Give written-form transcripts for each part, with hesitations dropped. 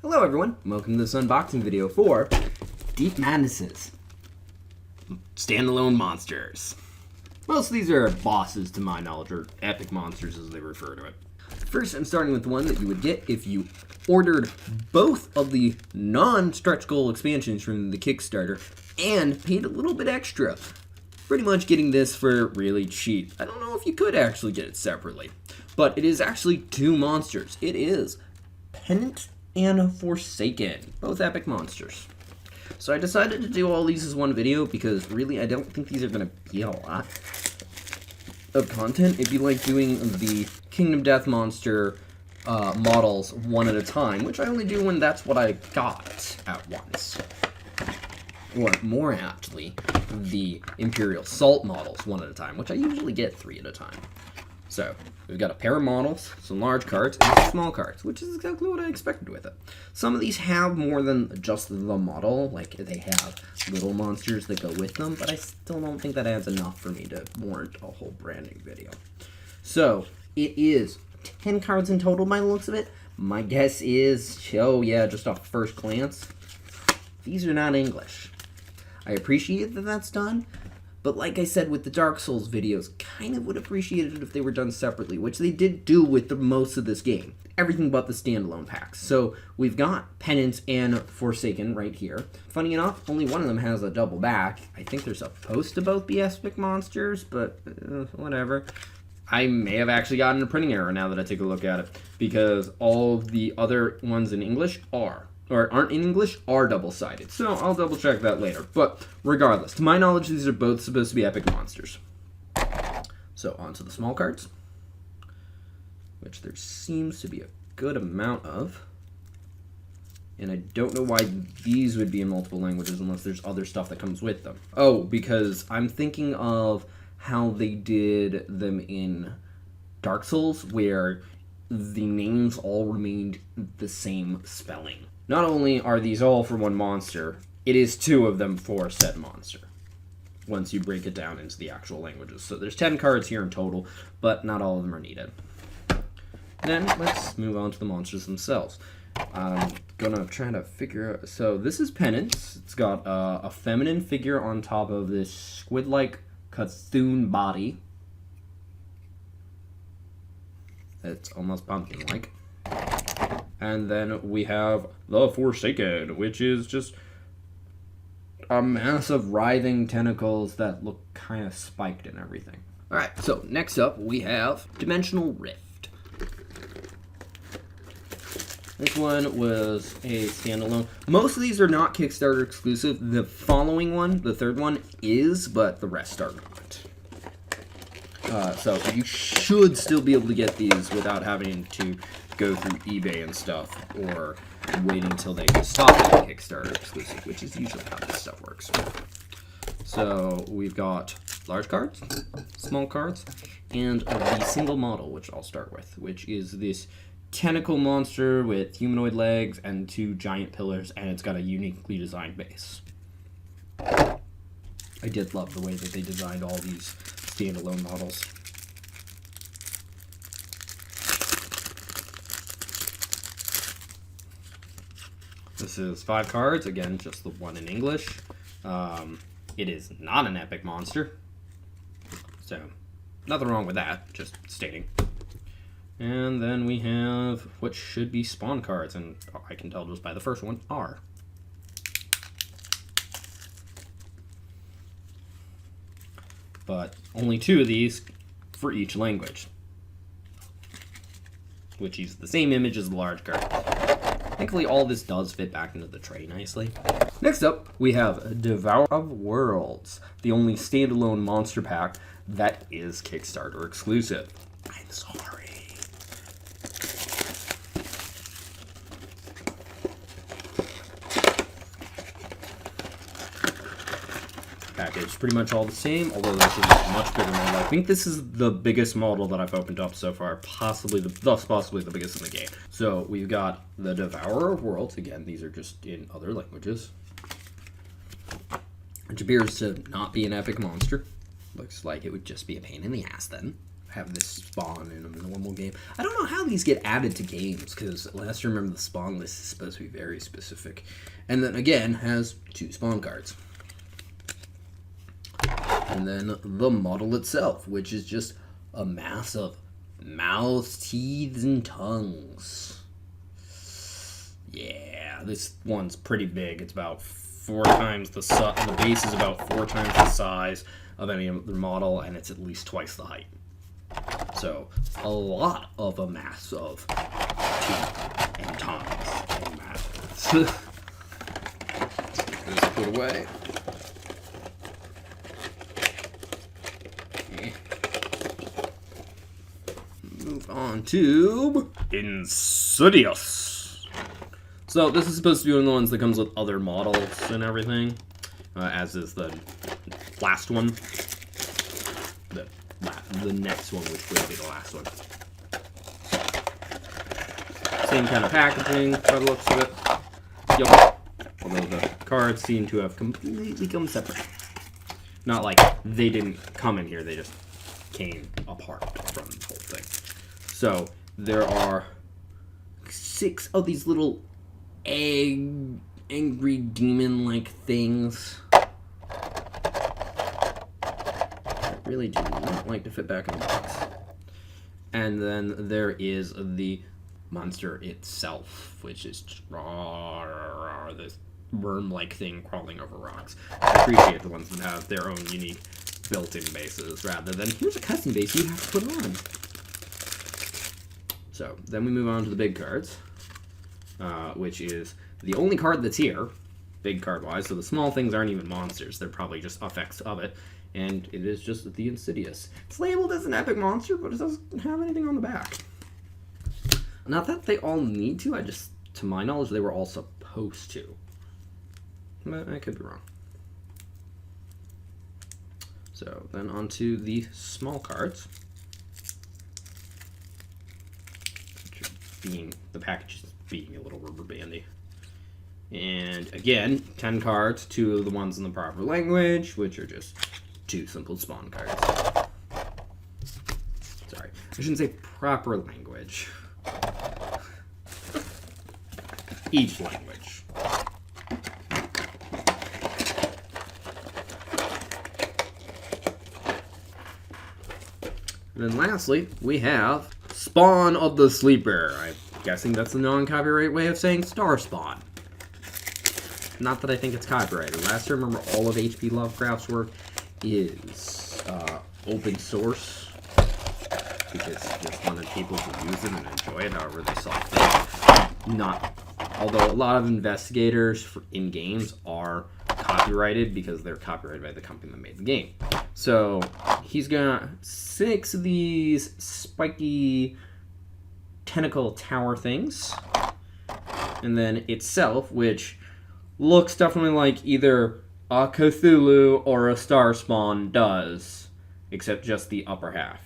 Hello everyone, welcome to this unboxing video for Deep Madnesses. Standalone monsters. Most of these are bosses to my knowledge, or epic monsters as they refer to it. First, I'm starting with one that you would get if you ordered both of the non-stretch goal expansions from the Kickstarter and paid a little bit extra. Pretty much getting this for really cheap. I don't know if you could actually get it separately, but it is actually two monsters. It is Penitent and Forsaken, both epic monsters. So I decided to do all these as one video because really I don't think these are going to be a lot of content. It'd be like doing the Kingdom Death Monster models one at a time, which I only do when that's what I got at once. Or more aptly, the Imperial Salt models one at a time, which I usually get 3 at a time. So, we've got a pair of models, some large cards, and some small cards, which is exactly what I expected with it. Some of these have more than just the model, like they have little monsters that go with them, but I still don't think that adds enough for me to warrant a whole branding video. So, it is 10 cards in total by the looks of it. My guess is, oh yeah, just off first glance, these are not English. I appreciate that that's done. But like I said with the Dark Souls videos, kind of would appreciate it if they were done separately, which they did do with most of this game. Everything but the standalone packs. So we've got Penitent and Forsaken right here. Funny enough, only one of them has a double back. I think they're supposed to both be epic monsters, but whatever. I may have actually gotten a printing error now that I take a look at it, because all of the other ones in English aren't in English, are double-sided. So I'll double-check that later. But regardless, to my knowledge, these are both supposed to be epic monsters. So on to the small cards, which there seems to be a good amount of. And I don't know why these would be in multiple languages unless there's other stuff that comes with them. Oh, because I'm thinking of how they did them in Dark Souls, where the names all remained the same spelling. Not only are these all for one monster, it is 2 of them for said monster, once you break it down into the actual languages. So there's 10 cards here in total, but not all of them are needed. Then let's move on to the monsters themselves. I'm gonna try to figure out, so this is Penitent. It's got a feminine figure on top of this squid-like Cthulhu body. It's almost pumpkin-like. And then we have the Forsaken, which is just a mass of writhing tentacles that look kind of spiked and everything. Alright, so next up we have Dimensional Rift. This one was a standalone. Most of these are not Kickstarter exclusive. The following one, the third one, is, but the rest are not. So you should still be able to get these without having to go through eBay and stuff, or waiting until they stop being Kickstarter exclusive, which is usually how this stuff works. So we've got large cards, small cards, and the single model, which I'll start with, which is this tentacle monster with humanoid legs and 2 giant pillars, and it's got a uniquely designed base. I did love the way that they designed all these standalone models. This is 5 cards, again, just the one in English. It is not an epic monster, so nothing wrong with that, just stating. And then we have what should be spawn cards, and I can tell just by the first one, are. But only 2 of these for each language, which is the same image as the large card. Thankfully, all this does fit back into the tray nicely. Next up, we have Devourer of Worlds, the only standalone monster pack that is Kickstarter exclusive. I'm sorry. Package pretty much all the same, although this is a much bigger model. I think this is the biggest model that I've opened up so far, possibly the biggest in the game. So we've got the Devourer of Worlds. Again, these are just in other languages, which appears to not be an epic monster. Looks like it would just be a pain in the ass then. have this spawn in a normal game. I don't know how these get added to games, because last I remember the spawn list is supposed to be very specific. And then again, has 2 spawn cards. And then the model itself, which is just a mass of mouths, teeth, and tongues. Yeah, this one's pretty big. It's about 4 times the size. The base is about 4 times the size of any other model, and it's at least twice the height. So, a lot of a mass of teeth and tongues and mouths. This put away. Move on to Insidious. So this is supposed to be one of the ones that comes with other models and everything, as is the last one. The next one, which will be the last one. Same kind of packaging by the looks of it. Yep. Although the cards seem to have completely come separate. Not like they didn't come in here, they just came apart from the whole thing. So there are 6 of these little angry demon-like things. I really do not like to fit back in the box. And then there is the monster itself, which is this worm-like thing crawling over rocks. I appreciate the ones that have their own unique built-in bases, rather than here's a custom base you have to put on. So then we move on to the big cards, which is the only card that's here, big card-wise. So the small things aren't even monsters; they're probably just effects of it. And it is just the Insidious. It's labeled as an epic monster, but it doesn't have anything on the back. Not that they all need to. To my knowledge, they were all supposed to. But I could be wrong. So then on to the small cards. The package is being a little rubber bandy. And again, 10 cards, 2 of the ones in the proper language, which are just 2 simple spawn cards. Sorry, I shouldn't say proper language. Each language. And then lastly, we have Spawn of the Sleeper. I'm guessing that's the non-copyright way of saying Star Spawn. Not that I think it's copyrighted. Last I remember, all of H.P. Lovecraft's work is open source, because he just wanted people to use it and enjoy it however they saw fit. Although a lot of investigators in games are copyrighted because they're copyrighted by the company that made the game. So he's got 6 of these spiky tentacle tower things, and then itself, which looks definitely like either a Cthulhu or a Star Spawn does, except just the upper half.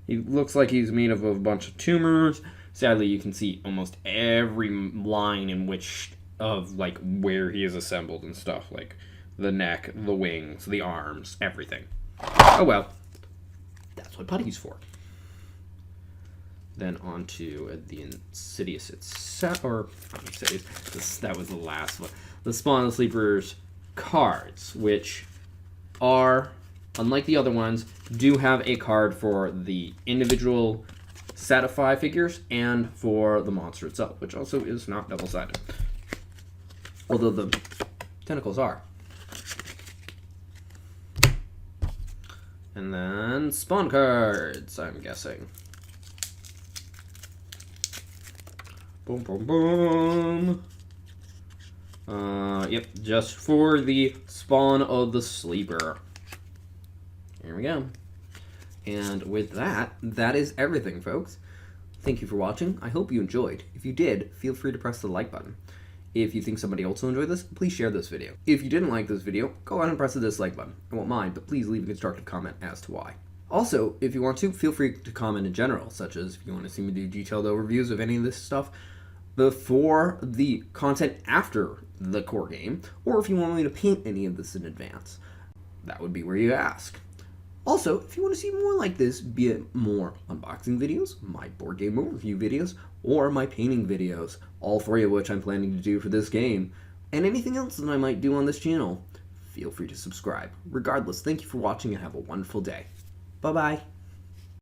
He looks like he's made of a bunch of tumors. Sadly, you can see almost every line in which of like where he is assembled and stuff, like the neck, the wings, the arms, everything. Oh well, that's what putty's for. Then on to the Insidious itself, or not Insidious, that was the last one. The Spawn of the Sleepers cards, which are, unlike the other ones, do have a card for the individual set of 5 figures and for the monster itself, which also is not double-sided. Although the tentacles are. And then spawn cards, I'm guessing. Boom, boom, boom. Yep, just for the Spawn of the Sleeper. Here we go. And with that, that is everything, folks. Thank you for watching. I hope you enjoyed. If you did, feel free to press the like button. If you think somebody else will enjoy this, please share this video. If you didn't like this video, go ahead and press the dislike button. I won't mind, but please leave a constructive comment as to why. Also, if you want to, feel free to comment in general, such as if you want to see me do detailed overviews of any of this stuff before the content after the core game, or if you want me to paint any of this in advance. That would be where you ask. Also, if you want to see more like this, be it more unboxing videos, my board game overview videos, or my painting videos, all three of which I'm planning to do for this game, and anything else that I might do on this channel, feel free to subscribe. Regardless, thank you for watching and have a wonderful day. Bye-bye.